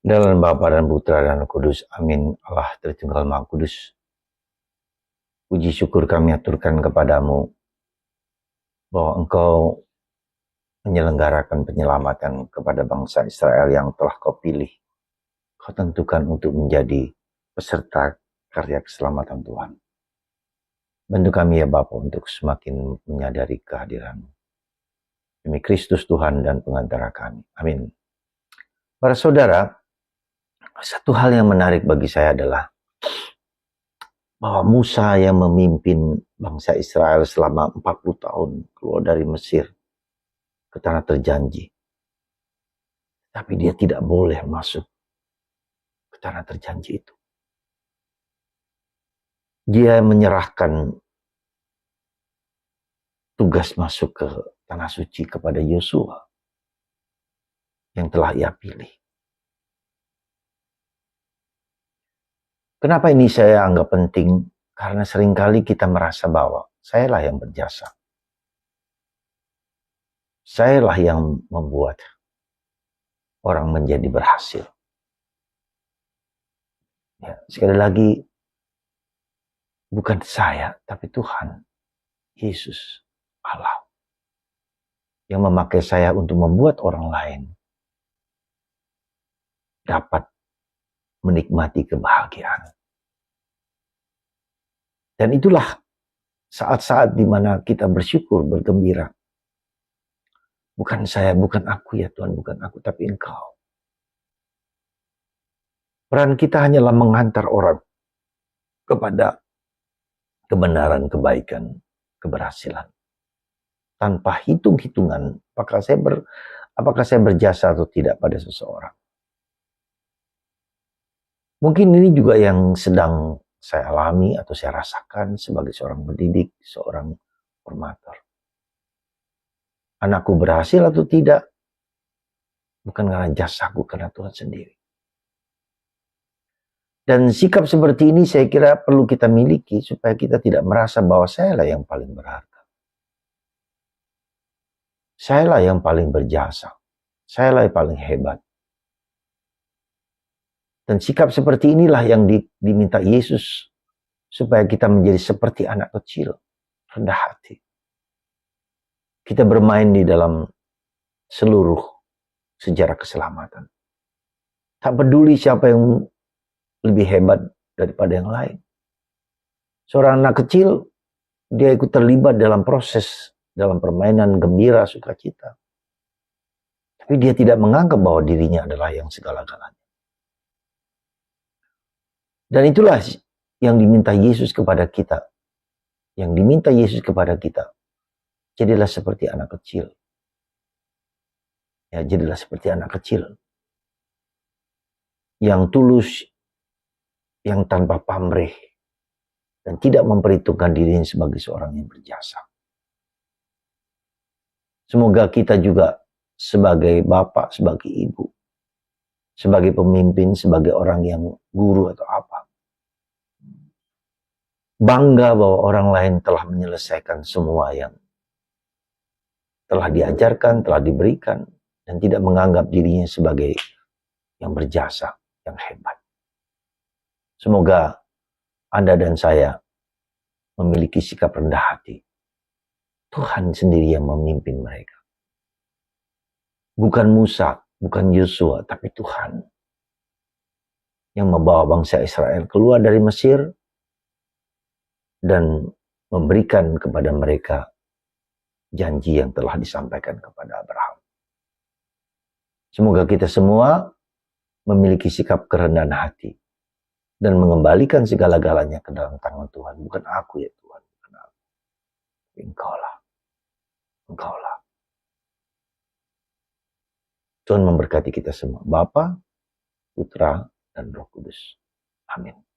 Dalam Bapa dan Putra dan Roh Kudus. Amin. Allah Tritunggal Maha Kudus. Puji syukur kami aturkan kepadamu bahwa Engkau menyelenggarakan penyelamatan kepada bangsa Israel yang telah Kau pilih. Kau tentukan untuk menjadi peserta karya keselamatan Tuhan. Bantu kami ya Bapa untuk semakin menyadari kehadiran-Mu. Demi Kristus Tuhan dan pengantara kami. Amin. Para saudara, satu hal yang menarik bagi saya adalah bahwa Musa yang memimpin bangsa Israel selama 40 tahun keluar dari Mesir ke tanah terjanji. Tapi dia tidak boleh masuk ke tanah terjanji itu. Dia menyerahkan tugas masuk ke tanah suci kepada Yosua yang telah ia pilih. Kenapa ini saya anggap penting? Karena seringkali kita merasa bahwa sayalah yang berjasa. Sayalah yang membuat orang menjadi berhasil. Ya, sekali lagi, bukan saya, tapi Tuhan, Yesus, Allah, yang memakai saya untuk membuat orang lain dapat menikmati kebahagiaan. Dan itulah saat-saat di mana kita bersyukur, bergembira. Bukan saya, bukan aku ya Tuhan, bukan aku, tapi Engkau. Peran kita hanyalah menghantar orang kepada kebenaran, kebaikan, keberhasilan. Tanpa hitung-hitungan, apakah saya berjasa atau tidak pada seseorang. Mungkin ini juga yang sedang saya alami atau saya rasakan sebagai seorang pendidik, seorang formator. Anakku berhasil atau tidak, bukan karena jasaku, karena Tuhan sendiri. Dan sikap seperti ini saya kira perlu kita miliki supaya kita tidak merasa bahwa sayalah yang paling berharga. Sayalah yang paling berjasa. Sayalah yang paling hebat. Dan sikap seperti inilah yang diminta Yesus supaya kita menjadi seperti anak kecil, rendah hati. Kita bermain di dalam seluruh sejarah keselamatan. Tak peduli siapa yang lebih hebat daripada yang lain. Seorang anak kecil, dia ikut terlibat dalam proses, dalam permainan gembira, sukacita. Tapi dia tidak menganggap bahwa dirinya adalah yang segala-galanya. Dan itulah yang diminta Yesus kepada kita. Yang diminta Yesus kepada kita. Jadilah seperti anak kecil. Ya, jadilah seperti anak kecil. Yang tulus, yang tanpa pamrih. Dan tidak memperhitungkan dirinya sebagai seorang yang berjasa. Semoga kita juga sebagai bapak, sebagai ibu, sebagai pemimpin, sebagai orang yang guru atau apa, bangga bahwa orang lain telah menyelesaikan semua yang telah diajarkan, telah diberikan, dan tidak menganggap dirinya sebagai yang berjasa, yang hebat. Semoga Anda dan saya memiliki sikap rendah hati. Tuhan sendiri yang memimpin mereka. Bukan Musa, bukan Yosua, tapi Tuhan yang membawa bangsa Israel keluar dari Mesir dan memberikan kepada mereka janji yang telah disampaikan kepada Abraham. Semoga kita semua memiliki sikap kerendahan hati dan mengembalikan segala-galanya ke dalam tangan Tuhan. Bukan aku ya Tuhan, bukan aku. Engkaulah. Engkaulah. Tuhan memberkati kita semua. Bapa, Putra, dan Roh Kudus. Amin.